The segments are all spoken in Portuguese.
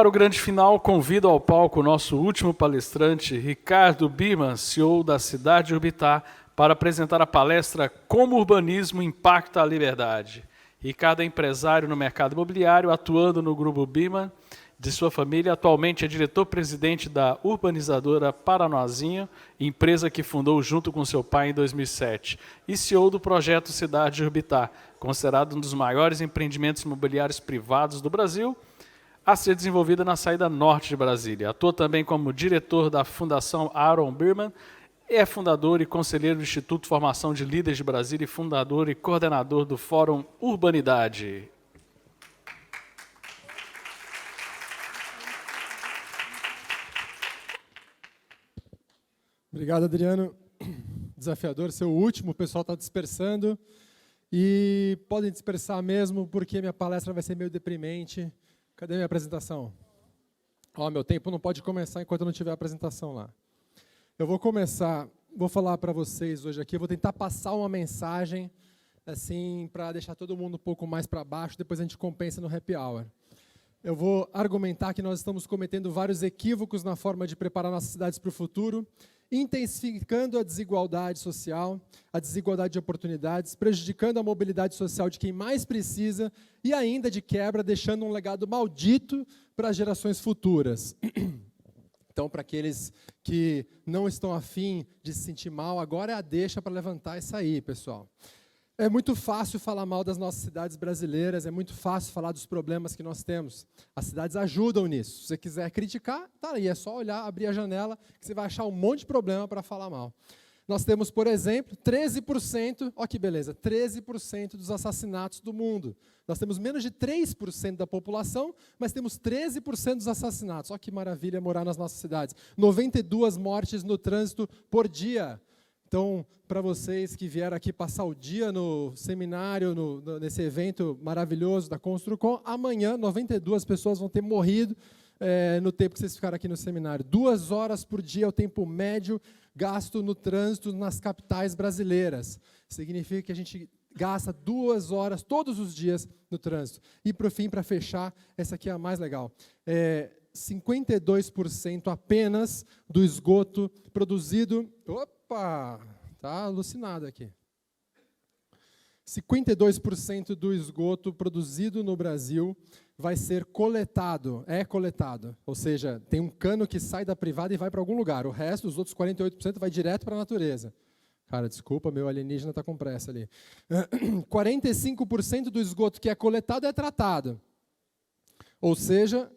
para o grande final, convido ao palco o nosso último palestrante, Ricardo Birman, CEO da Cidade Urbitar, para apresentar a palestra Como o Urbanismo Impacta a Liberdade. Ricardo é empresário no mercado imobiliário, atuando no Grupo Birman de sua família. Atualmente é diretor-presidente da urbanizadora Paranoazinho, empresa que fundou junto com seu pai em 2007, e CEO do projeto Cidade Urbitar, considerado um dos maiores empreendimentos imobiliários privados do Brasil, a ser desenvolvida na saída norte de Brasília. Atua também como diretor da Fundação Aaron Birman, é fundador e conselheiro do Instituto de Formação de Líderes de Brasília e fundador e coordenador do Fórum Urbanidade. Obrigado, Adriano. Desafiador ser o último, o pessoal está dispersando. E podem dispersar mesmo, porque minha palestra vai ser meio deprimente. Cadê minha apresentação? Meu tempo não pode começar enquanto eu não tiver a apresentação lá. Eu vou começar, vou falar para vocês hoje aqui, eu vou tentar passar uma mensagem, assim, para deixar todo mundo um pouco mais para baixo, depois a gente compensa no happy hour. Eu vou argumentar que nós estamos cometendo vários equívocos na forma de preparar nossas cidades para o futuro, intensificando a desigualdade social, a desigualdade de oportunidades, prejudicando a mobilidade social de quem mais precisa e ainda, de quebra, deixando um legado maldito para as gerações futuras. Então, para aqueles que não estão afim de se sentir mal, agora é a deixa para levantar e sair, pessoal. É muito fácil falar mal das nossas cidades brasileiras, é muito fácil falar dos problemas que nós temos. As cidades ajudam nisso. Se você quiser criticar, tá aí, é só olhar, abrir a janela, que você vai achar um monte de problema para falar mal. Nós temos, por exemplo, 13%, olha que beleza, 13% dos assassinatos do mundo. Nós temos menos de 3% da população, mas temos 13% dos assassinatos. Olha que maravilha morar nas nossas cidades. 92 mortes no trânsito por dia. Então, para vocês que vieram aqui passar o dia no seminário, nesse evento maravilhoso da Construcom, amanhã 92 pessoas vão ter morrido no tempo que vocês ficaram aqui no seminário. 2 horas por dia é o tempo médio gasto no trânsito nas capitais brasileiras. Significa que a gente gasta 2 horas todos os dias no trânsito. E, por fim, para fechar, essa aqui é a mais legal. 52% apenas do esgoto produzido... Opa! Está alucinado aqui. 52% do esgoto produzido no Brasil vai ser coletado, ou seja, tem um cano que sai da privada e vai para algum lugar. O resto, os outros 48%, vai direto para a natureza. Cara, desculpa, meu alienígena está com pressa ali. 45% do esgoto que é coletado é tratado. Ou seja,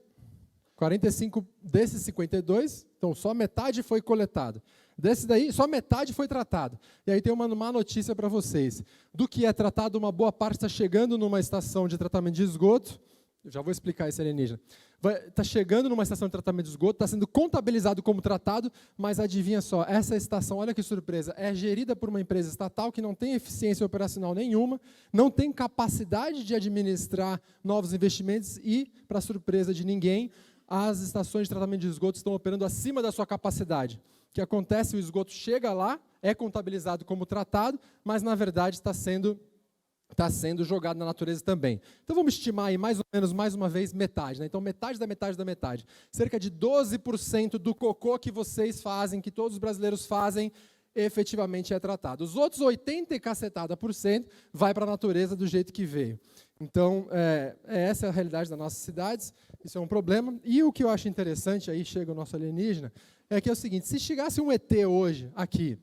45 desses 52, então só metade foi coletado. Desse daí, só metade foi tratado. E aí tem uma má notícia para vocês. Do que é tratado, uma boa parte está chegando numa estação de tratamento de esgoto. Eu já vou explicar esse alienígena. Está chegando numa estação de tratamento de esgoto, está sendo contabilizado como tratado, mas adivinha só, essa estação, olha que surpresa, é gerida por uma empresa estatal que não tem eficiência operacional nenhuma, não tem capacidade de administrar novos investimentos e, para surpresa de ninguém, as estações de tratamento de esgoto estão operando acima da sua capacidade. O que acontece? O esgoto chega lá, é contabilizado como tratado, mas, na verdade, está sendo jogado na natureza também. Então, vamos estimar aí, mais ou menos, mais uma vez, metade. Né? Então, metade da metade da metade. Cerca de 12% do cocô que vocês fazem, que todos os brasileiros fazem, efetivamente é tratado. Os outros 80% e cacetada% vai para a natureza do jeito que veio. Então, essa é a realidade das nossas cidades, isso é um problema. E o que eu acho interessante, aí chega o nosso alienígena, é que é o seguinte, se chegasse um ET hoje, aqui,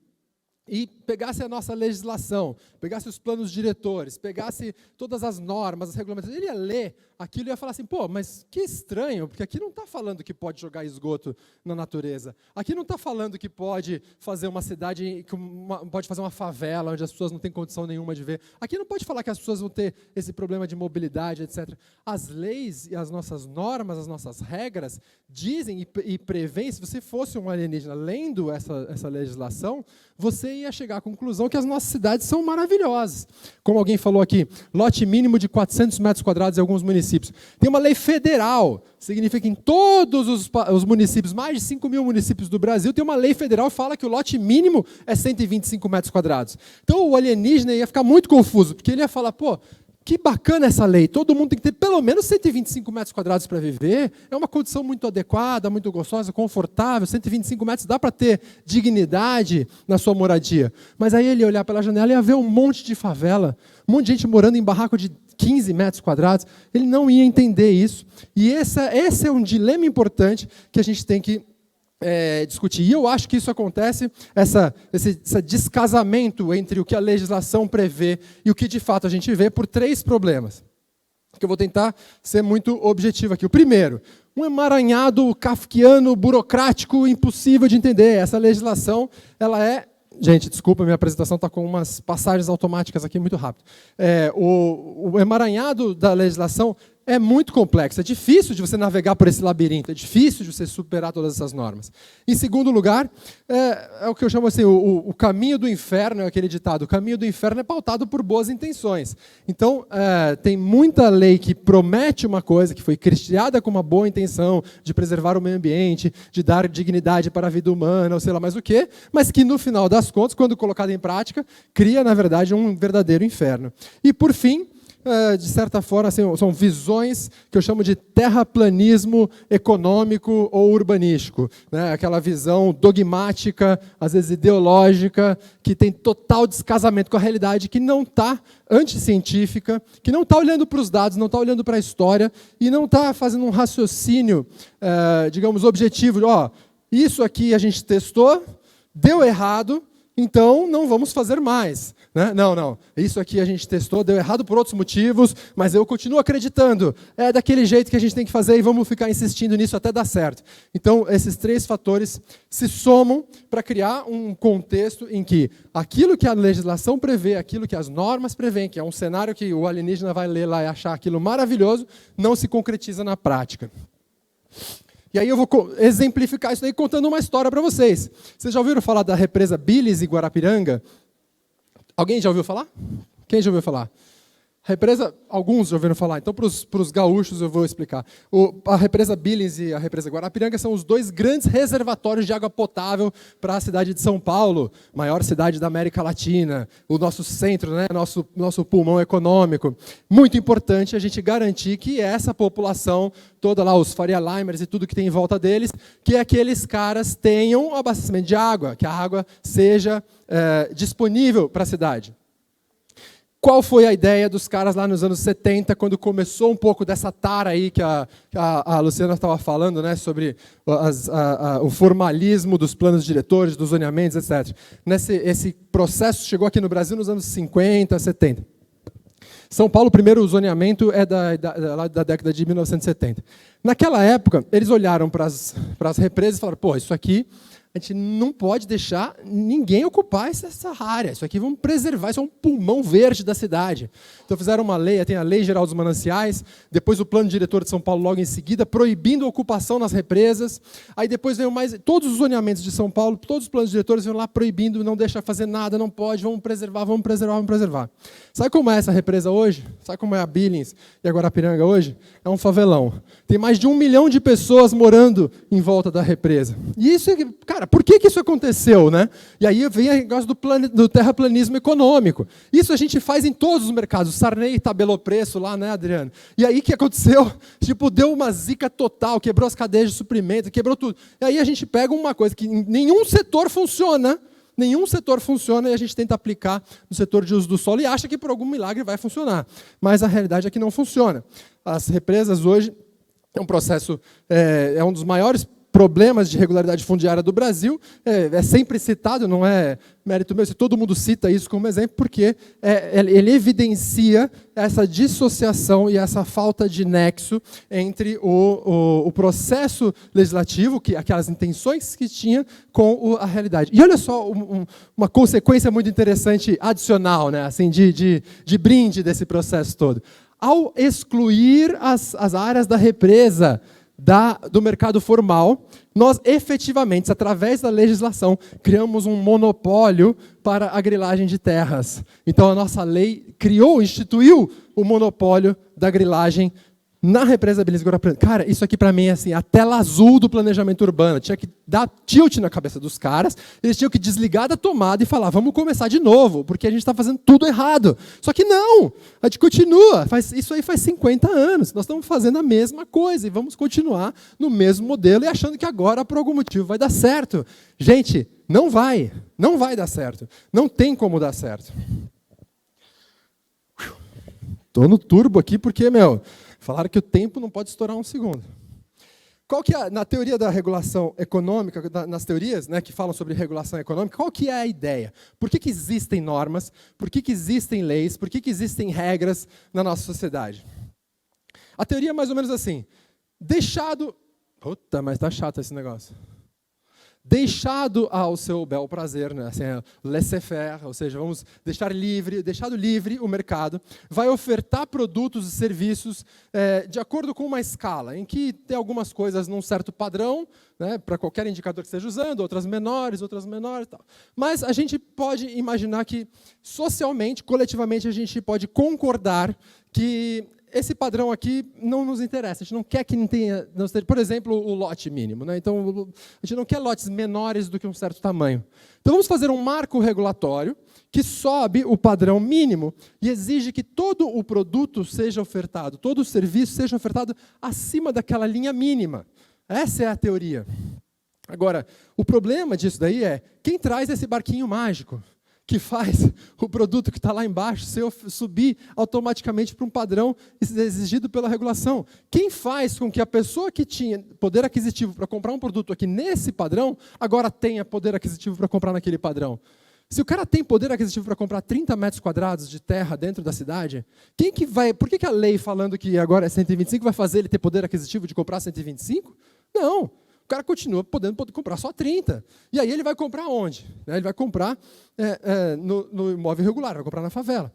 e pegasse a nossa legislação, pegasse os planos diretores, pegasse todas as normas, as regulamentações, ele ia ler aquilo e ia falar assim, pô, mas que estranho, porque aqui não está falando que pode jogar esgoto na natureza, aqui não está falando que pode fazer uma cidade, pode fazer uma favela onde as pessoas não têm condição nenhuma de ver, aqui não pode falar que as pessoas vão ter esse problema de mobilidade, etc. As leis e as nossas normas, as nossas regras, dizem e prevêem, se você fosse um alienígena lendo essa legislação, você ia chegar à conclusão que as nossas cidades são maravilhosas. Como alguém falou aqui, lote mínimo de 400 metros quadrados em alguns municípios. Tem uma lei federal, significa que em todos os municípios, mais de 5 mil municípios do Brasil, tem uma lei federal que fala que o lote mínimo é 125 metros quadrados. Então o alienígena ia ficar muito confuso, porque ele ia falar, pô, que bacana essa lei, todo mundo tem que ter pelo menos 125 metros quadrados para viver, é uma condição muito adequada, muito gostosa, confortável, 125 metros dá para ter dignidade na sua moradia. Mas aí ele ia olhar pela janela e ia ver um monte de favela, um monte de gente morando em barraco de 15 metros quadrados, ele não ia entender isso. E esse é um dilema importante que a gente tem que discutir. E eu acho que isso acontece, esse descasamento entre o que a legislação prevê e o que de fato a gente vê, por 3 problemas. Que eu vou tentar ser muito objetivo aqui. O primeiro, um emaranhado kafkiano, burocrático, impossível de entender. Essa legislação, ela é... Gente, desculpa, minha apresentação está com umas passagens automáticas aqui muito rápido. O emaranhado da legislação é muito complexo, é difícil de você navegar por esse labirinto, é difícil de você superar todas essas normas. Em segundo lugar, é o que eu chamo assim, o caminho do inferno, é aquele ditado, o caminho do inferno é pautado por boas intenções. Então, tem muita lei que promete uma coisa, que foi criada com uma boa intenção, de preservar o meio ambiente, de dar dignidade para a vida humana, ou sei lá mais o quê, mas que no final das contas, quando colocada em prática, cria, na verdade, um verdadeiro inferno. E, por fim, de certa forma, assim, são visões que eu chamo de terraplanismo econômico ou urbanístico, né? Aquela visão dogmática, às vezes ideológica, que tem total descasamento com a realidade, que não está anticientífica, que não está olhando para os dados, não está olhando para a história e não está fazendo um raciocínio, digamos, objetivo. Isso aqui a gente testou, deu errado, então não vamos fazer mais. Né? Não. Isso aqui a gente testou, deu errado por outros motivos, mas eu continuo acreditando. É daquele jeito que a gente tem que fazer e vamos ficar insistindo nisso até dar certo. Então, esses 3 fatores se somam para criar um contexto em que aquilo que a legislação prevê, aquilo que as normas prevêem, que é um cenário que o alienígena vai ler lá e achar aquilo maravilhoso, não se concretiza na prática. E aí eu vou exemplificar isso daí contando uma história para vocês. Vocês já ouviram falar da represa Bilis em Guarapiranga? Alguém já ouviu falar? Quem já ouviu falar? Represa, alguns já ouviram falar, então para os gaúchos eu vou explicar. A represa Billings e a represa Guarapiranga são os 2 grandes reservatórios de água potável para a cidade de São Paulo, maior cidade da América Latina, o nosso centro, né, nosso pulmão econômico. Muito importante a gente garantir que essa população toda lá, os Faria Limers e tudo que tem em volta deles, que aqueles caras tenham abastecimento de água, que a água seja disponível para a cidade. Qual foi a ideia dos caras lá nos anos 70, quando começou um pouco dessa tara aí que a Luciana estava falando, né, sobre o formalismo dos planos diretores, dos zoneamentos, etc. Esse processo chegou aqui no Brasil nos anos 50, 70. São Paulo, o primeiro zoneamento é da década de 1970. Naquela época, eles olharam para as represas e falaram, pô, isso aqui a gente não pode deixar ninguém ocupar essa área. Isso aqui vamos preservar, isso é um pulmão verde da cidade. Então fizeram uma lei, tem a Lei Geral dos Mananciais, depois o Plano Diretor de São Paulo logo em seguida, proibindo a ocupação nas represas. Aí depois veio todos os zoneamentos de São Paulo, todos os planos diretores iam lá proibindo, não deixa fazer nada, não pode, vamos preservar. Sabe como é essa represa hoje? Sabe como é a Billings e a Guarapiranga hoje? É um favelão. Tem mais de 1 milhão de pessoas morando em volta da represa. E isso, cara, por que isso aconteceu, né? E aí vem o negócio do terraplanismo econômico. Isso a gente faz em todos os mercados. O Sarney tabelou preço lá, né, Adriano? E aí o que aconteceu? Tipo, deu uma zica total, quebrou as cadeias de suprimento, quebrou tudo. E aí a gente pega uma coisa que em nenhum setor funciona e a gente tenta aplicar no setor de uso do solo e acha que por algum milagre vai funcionar. Mas a realidade é que não funciona. As represas hoje é um processo, é um dos maiores problemas de regularidade fundiária do Brasil, é sempre citado, não é mérito meu, se todo mundo cita isso como exemplo, porque ele evidencia essa dissociação e essa falta de nexo entre o processo legislativo, aquelas intenções que tinha, com a realidade. E olha só uma consequência muito interessante adicional, né, assim, de brinde desse processo todo. Ao excluir as áreas da represa do mercado formal, nós efetivamente, através da legislação, criamos um monopólio para a grilagem de terras. Então a nossa lei instituiu o monopólio da grilagem Na represa Belisca, cara, isso aqui para mim é assim, a tela azul do planejamento urbano. Tinha que dar tilt na cabeça dos caras, eles tinham que desligar da tomada e falar, vamos começar de novo, porque a gente está fazendo tudo errado. Só que não, a gente continua, isso aí faz 50 anos, nós estamos fazendo a mesma coisa e vamos continuar no mesmo modelo e achando que agora, por algum motivo, vai dar certo. Gente, não vai dar certo, não tem como dar certo. Estou no turbo aqui porque, falaram que o tempo não pode estourar um segundo. Qual que é, na teoria da regulação econômica, nas teorias, né, que falam sobre regulação econômica, qual que é a ideia? Por que existem normas? Por que existem leis? Por que existem regras na nossa sociedade? A teoria é mais ou menos assim, deixado... Puta, mas tá chato esse negócio. Deixado ao seu bel prazer, né? Assim, laissez-faire, ou seja, vamos deixado livre o mercado, vai ofertar produtos e serviços de acordo com uma escala, em que tem algumas coisas num certo padrão, né, para qualquer indicador que esteja usando, outras menores e tal. Mas a gente pode imaginar que, socialmente, coletivamente, a gente pode concordar que esse padrão aqui não nos interessa, a gente não quer que não tenha, por exemplo, o lote mínimo, né? Então, a gente não quer lotes menores do que um certo tamanho. Então, vamos fazer um marco regulatório que sobe o padrão mínimo e exige que todo o produto seja ofertado, todo o serviço seja ofertado acima daquela linha mínima. Essa é a teoria. Agora, o problema disso daí é quem traz esse barquinho mágico, que faz o produto que está lá embaixo subir automaticamente para um padrão exigido pela regulação. Quem faz com que a pessoa que tinha poder aquisitivo para comprar um produto aqui nesse padrão, agora tenha poder aquisitivo para comprar naquele padrão? Se o cara tem poder aquisitivo para comprar 30 metros quadrados de terra dentro da cidade, por que a lei falando que agora é 125 vai fazer ele ter poder aquisitivo de comprar 125? Não. O cara continua podendo comprar só 30. E aí ele vai comprar onde? Ele vai comprar no imóvel regular, vai comprar na favela.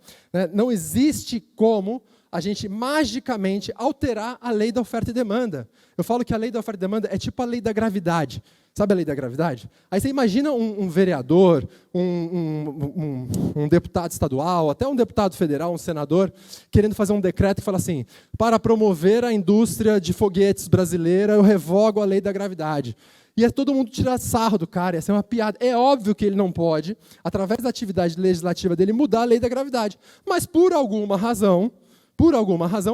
Não existe como a gente magicamente alterar a lei da oferta e demanda. Eu falo que a lei da oferta e demanda é tipo a lei da gravidade. Sabe a lei da gravidade? Aí você imagina um vereador, um deputado estadual, até um deputado federal, um senador, querendo fazer um decreto que fala assim, para promover a indústria de foguetes brasileira, eu revogo a lei da gravidade. E todo mundo tira sarro do cara, essa é uma piada. É óbvio que ele não pode, através da atividade legislativa dele, mudar a lei da gravidade. Mas, por alguma razão,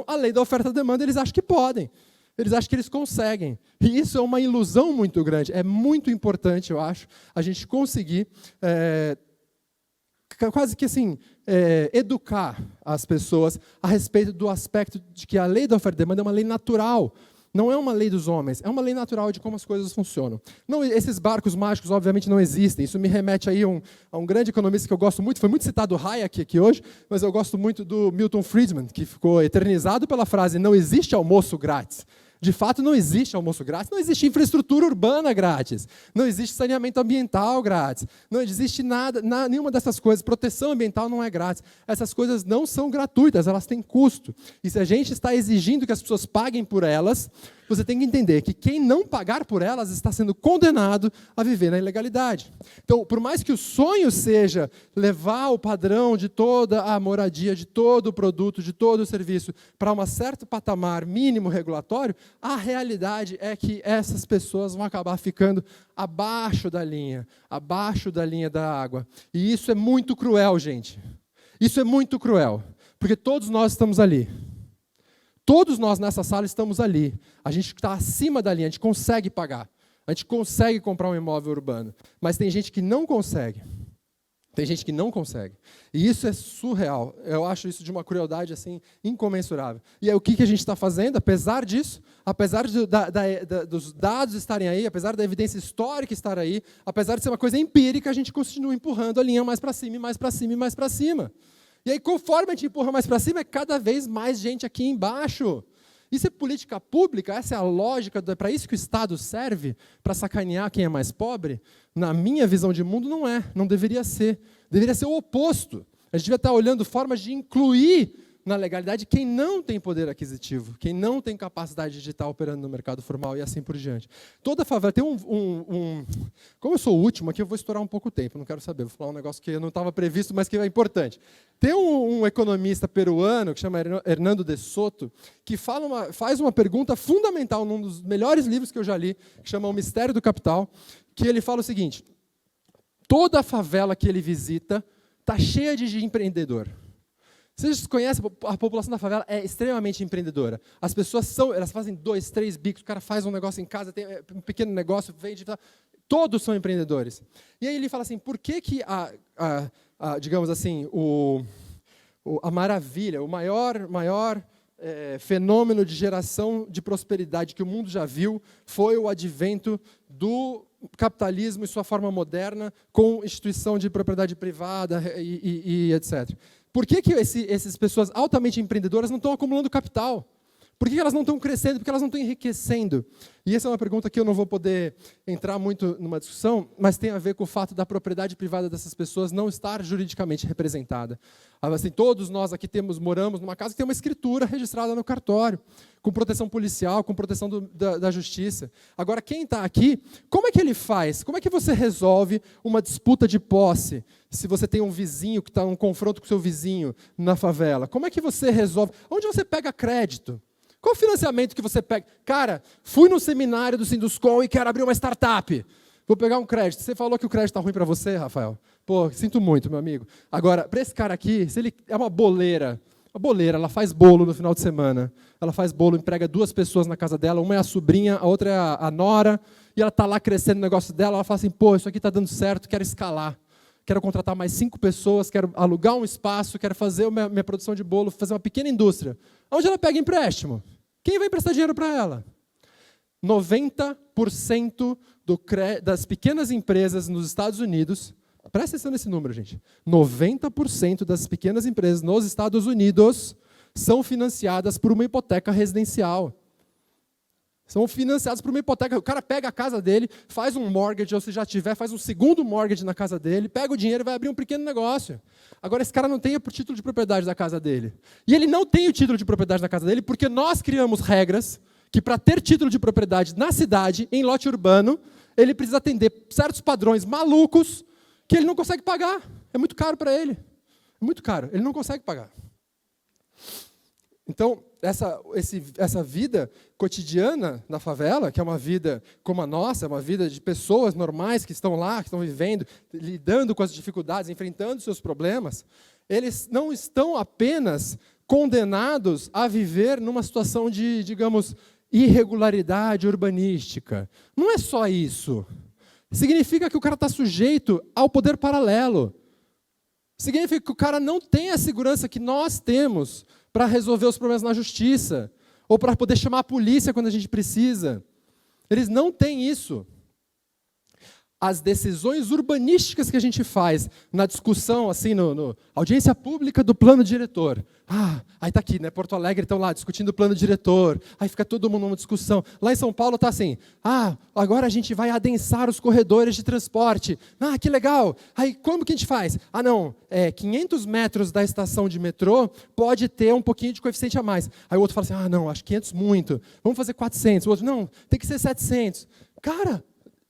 a lei da oferta e demanda, eles acham que podem. Eles acham que eles conseguem. E isso é uma ilusão muito grande. É muito importante, eu acho, a gente conseguir, quase que assim, educar as pessoas a respeito do aspecto de que a lei da oferta e demanda é uma lei natural. Não é uma lei dos homens, é uma lei natural de como as coisas funcionam. Não, esses barcos mágicos, obviamente, não existem. Isso me remete aí a um grande economista que eu gosto muito, foi muito citado o Hayek aqui hoje, mas eu gosto muito do Milton Friedman, que ficou eternizado pela frase, não existe almoço grátis. De fato, não existe almoço grátis, não existe infraestrutura urbana grátis, não existe saneamento ambiental grátis, não existe nada, nenhuma dessas coisas. Proteção ambiental não é grátis. Essas coisas não são gratuitas, elas têm custo. E se a gente está exigindo que as pessoas paguem por elas, você tem que entender que quem não pagar por elas está sendo condenado a viver na ilegalidade. Então, por mais que o sonho seja levar o padrão de toda a moradia, de todo o produto, de todo o serviço, para um certo patamar mínimo regulatório, a realidade é que essas pessoas vão acabar ficando abaixo da linha da água. E isso é muito cruel, gente. Isso é muito cruel, porque todos nós estamos ali. Todos nós nessa sala estamos ali. A gente está acima da linha, a gente consegue pagar. A gente consegue comprar um imóvel urbano. Mas tem gente que não consegue. Tem gente que não consegue. E isso é surreal. Eu acho isso de uma crueldade assim, incomensurável. E aí, o que a gente está fazendo? Apesar disso, apesar dos dados estarem aí, apesar da evidência histórica estar aí, apesar de ser uma coisa empírica, a gente continua empurrando a linha mais para cima, e mais para cima, e mais para cima. E aí, conforme a gente empurra mais para cima, é cada vez mais gente aqui embaixo. Isso é política pública? Essa é a lógica? É para isso que o Estado serve? Para sacanear quem é mais pobre? Na minha visão de mundo, não é. Não deveria ser. Deveria ser o oposto. A gente devia estar olhando formas de incluir na legalidade quem não tem poder aquisitivo, quem não tem capacidade digital operando no mercado formal e assim por diante. Toda favela tem como eu sou o último aqui, eu vou estourar um pouco o tempo, não quero saber, vou falar um negócio que não estava previsto, mas que é importante. Tem um economista peruano, que chama Hernando de Soto, que faz uma pergunta fundamental num dos melhores livros que eu já li, que chama O Mistério do Capital, que ele fala o seguinte: toda favela que ele visita está cheia de empreendedor. Vocês conhecem, a população da favela é extremamente empreendedora. As pessoas elas fazem 2, 3 bicos, o cara faz um negócio em casa, tem um pequeno negócio, vende, todos são empreendedores. E aí ele fala assim, por que digamos assim, a maravilha, o maior fenômeno de geração de prosperidade que o mundo já viu foi o advento do capitalismo e sua forma moderna, com instituição de propriedade privada e etc. Por que essas pessoas altamente empreendedoras não estão acumulando capital? Por que elas não estão crescendo? Por que elas não estão enriquecendo? E essa é uma pergunta que eu não vou poder entrar muito numa discussão, mas tem a ver com o fato da propriedade privada dessas pessoas não estar juridicamente representada. Assim, todos nós aqui moramos numa casa que tem uma escritura registrada no cartório, com proteção policial, com proteção da justiça. Agora, quem está aqui, como é que ele faz? Como é que você resolve uma disputa de posse? Se você tem um vizinho que está num confronto com o seu vizinho na favela, como é que você resolve? Onde você pega crédito? Qual o financiamento que você pega? Cara, fui no seminário do Sinduscom e quero abrir uma startup. Vou pegar um crédito. Você falou que o crédito está ruim para você, Rafael? Pô, sinto muito, meu amigo. Agora, para esse cara aqui, se ele é uma boleira, ela faz bolo no final de semana. Ela faz bolo, emprega 2 pessoas na casa dela, uma é a sobrinha, a outra é a nora, e ela está lá crescendo no negócio dela, ela fala assim, pô, isso aqui está dando certo, quero escalar. Quero contratar mais 5 pessoas, quero alugar um espaço, quero fazer minha produção de bolo, fazer uma pequena indústria. Onde ela pega empréstimo? Quem vai emprestar dinheiro para ela? 90% das pequenas empresas nos Estados Unidos, presta atenção nesse número, gente, 90% das pequenas empresas nos Estados Unidos são financiadas por uma hipoteca residencial. São financiados por uma hipoteca. O cara pega a casa dele, faz um mortgage, ou se já tiver, faz um segundo mortgage na casa dele, pega o dinheiro e vai abrir um pequeno negócio. Agora, esse cara não tem o título de propriedade da casa dele. E ele não tem o título de propriedade da casa dele porque nós criamos regras que, para ter título de propriedade na cidade, em lote urbano, ele precisa atender certos padrões malucos que ele não consegue pagar. É muito caro para ele. É muito caro. Ele não consegue pagar. Então, essa vida cotidiana na favela, que é uma vida como a nossa, é uma vida de pessoas normais que estão lá, que estão vivendo, lidando com as dificuldades, enfrentando seus problemas, eles não estão apenas condenados a viver numa situação de, digamos, irregularidade urbanística. Não é só isso. Significa que o cara está sujeito ao poder paralelo. Significa que o cara não tem a segurança que nós temos para resolver os problemas na justiça, ou para poder chamar a polícia quando a gente precisa. Eles não têm isso. As decisões urbanísticas que a gente faz na discussão, assim, audiência pública do plano diretor. Aí está aqui, né? Porto Alegre estão lá discutindo o plano diretor. Aí fica todo mundo numa discussão. Lá em São Paulo está assim, agora a gente vai adensar os corredores de transporte. Que legal. Aí como que a gente faz? 500 metros da estação de metrô pode ter um pouquinho de coeficiente a mais. Aí o outro fala assim, não, acho 500 muito. Vamos fazer 400. O outro, não, tem que ser 700. Cara,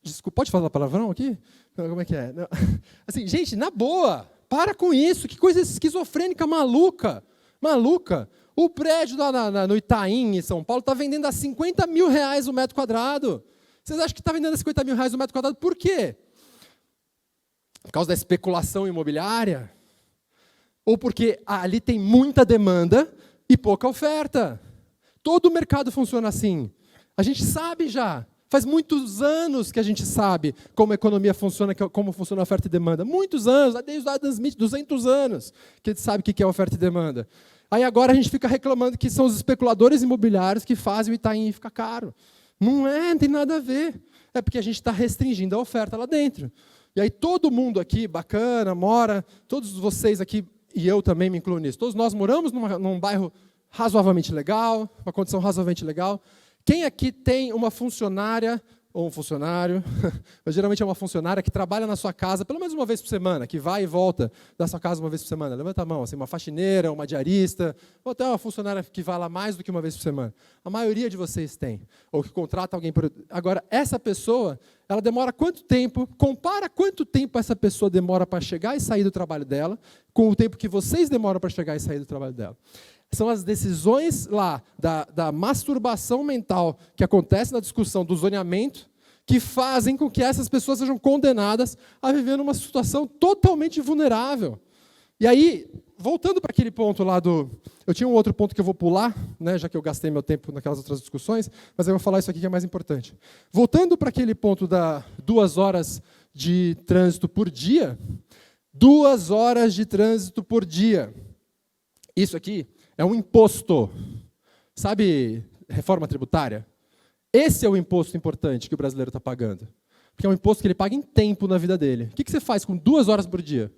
desculpa, pode falar palavrão aqui? Não, como é que é? Não. Assim, gente, na boa, para com isso. Que coisa esquizofrênica, maluca. O prédio lá no Itaim, em São Paulo, está vendendo a R$50 mil o metro quadrado. Vocês acham que está vendendo a R$50 mil o metro quadrado por quê? Por causa da especulação imobiliária? Ou porque ali tem muita demanda e pouca oferta? Todo o mercado funciona assim. A gente sabe já. Faz muitos anos que a gente sabe como a economia funciona, como funciona a oferta e demanda. Muitos anos, desde o Adam Smith, 200 anos, que a gente sabe o que é oferta e demanda. Aí agora a gente fica reclamando que são os especuladores imobiliários que fazem o Itaim ficar caro. Não tem nada a ver. É porque a gente está restringindo a oferta lá dentro. E aí todo mundo aqui, bacana, mora, todos vocês aqui, e eu também me incluo nisso, todos nós moramos num bairro razoavelmente legal, uma condição razoavelmente legal. Quem aqui tem uma funcionária ou um funcionário, mas geralmente é uma funcionária que trabalha na sua casa pelo menos uma vez por semana, que vai e volta da sua casa uma vez por semana. Levanta a mão, assim, uma faxineira, uma diarista, ou até uma funcionária que vai lá mais do que uma vez por semana. A maioria de vocês tem, ou que contrata alguém por... Agora, essa pessoa, ela demora quanto tempo? Compara quanto tempo essa pessoa demora para chegar e sair do trabalho dela, com o tempo que vocês demoram para chegar e sair do trabalho dela. São as decisões lá da masturbação mental que acontece na discussão do zoneamento que fazem com que essas pessoas sejam condenadas a viver numa situação totalmente vulnerável. E aí, voltando para aquele ponto lá do... Eu tinha um outro ponto que eu vou pular, né, já que eu gastei meu tempo naquelas outras discussões, mas eu vou falar isso aqui que é mais importante. Voltando para aquele ponto da 2 horas de trânsito por dia, 2 horas de trânsito por dia. Isso aqui é um imposto. Sabe, reforma tributária? Esse é o imposto importante que o brasileiro está pagando. Porque é um imposto que ele paga em tempo na vida dele. O que você faz com 2 horas por dia?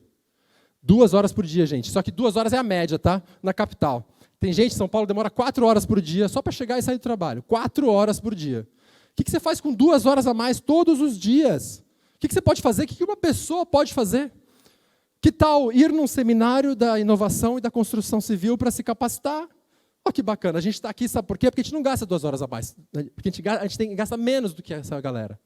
2 horas por dia, gente. Só que 2 horas é a média, tá? Na capital. Tem gente em São Paulo que demora 4 horas por dia só para chegar e sair do trabalho. 4 horas por dia. O que você faz com 2 horas a mais todos os dias? O que você pode fazer? O que uma pessoa pode fazer? Que tal ir num seminário da inovação e da construção civil para se capacitar? Olha que bacana, a gente está aqui, sabe por quê? Porque a gente não gasta 2 horas a mais. Porque a gente gasta menos do que essa galera.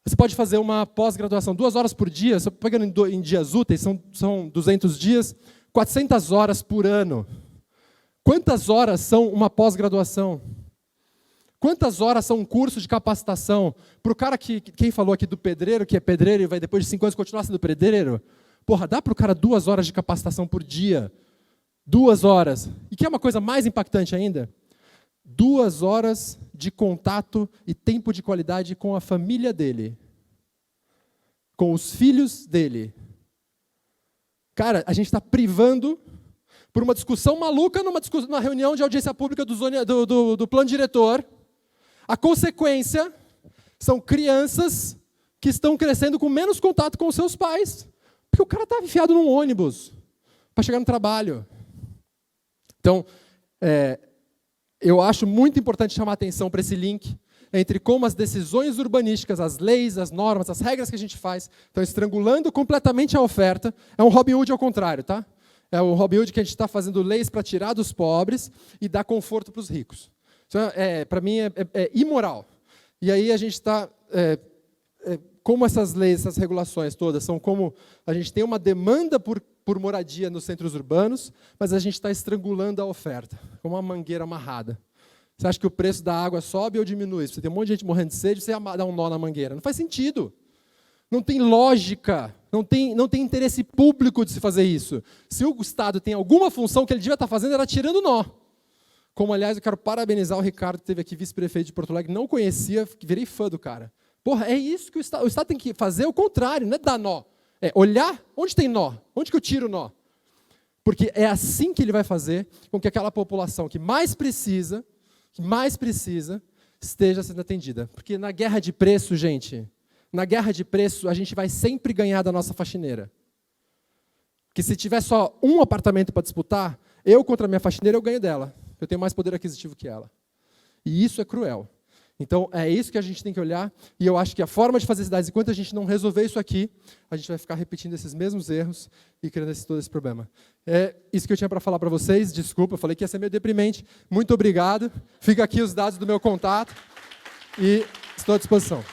Você pode fazer uma pós-graduação 2 horas por dia, só pegando em dias úteis, são 200 dias, 400 horas por ano. Quantas horas são uma pós-graduação? Quantas horas são um curso de capacitação? Para o cara quem falou aqui do pedreiro, que é pedreiro e vai depois de 5 anos continuar sendo pedreiro, porra, dá para o cara 2 horas de capacitação por dia. 2 horas. E que é uma coisa mais impactante ainda? 2 horas de contato e tempo de qualidade com a família dele. Com os filhos dele. Cara, a gente está privando, por uma discussão maluca, numa reunião de audiência pública do plano diretor. A consequência são crianças que estão crescendo com menos contato com os seus pais. Porque o cara está enfiado num ônibus para chegar no trabalho. Então, eu acho muito importante chamar a atenção para esse link entre como as decisões urbanísticas, as leis, as normas, as regras que a gente faz estão estrangulando completamente a oferta. É um Robin Hood ao contrário, tá? É o Robin Hood que a gente está fazendo leis para tirar dos pobres e dar conforto para os ricos. Então, para mim, é imoral. E aí a gente está... como essas leis, essas regulações todas são como a gente tem uma demanda por moradia nos centros urbanos, mas a gente está estrangulando a oferta, como uma mangueira amarrada. Você acha que o preço da água sobe ou diminui? Você tem um monte de gente morrendo de sede, você dá um nó na mangueira. Não faz sentido. Não tem lógica, não tem interesse público de se fazer isso. Se o Estado tem alguma função que ele devia estar fazendo, era tirando nó. Como, aliás, eu quero parabenizar o Ricardo, que esteve aqui, vice-prefeito de Porto Alegre, não conhecia, virei fã do cara. Porra, é isso que o Estado tem que fazer, o contrário, não é dar nó. É olhar onde tem nó, onde que eu tiro o nó. Porque é assim que ele vai fazer com que aquela população que mais precisa, esteja sendo atendida. Porque na guerra de preço, gente, na guerra de preço, a gente vai sempre ganhar da nossa faxineira. Que se tiver só um apartamento para disputar, eu contra a minha faxineira, eu ganho dela. Eu tenho mais poder aquisitivo que ela. E isso é cruel. Então, é isso que a gente tem que olhar, e eu acho que a forma de fazer cidades, enquanto a gente não resolver isso aqui, a gente vai ficar repetindo esses mesmos erros e criando todo esse problema. É isso que eu tinha para falar para vocês, desculpa, eu falei que ia ser meio deprimente. Muito obrigado, fica aqui os dados do meu contato, e estou à disposição.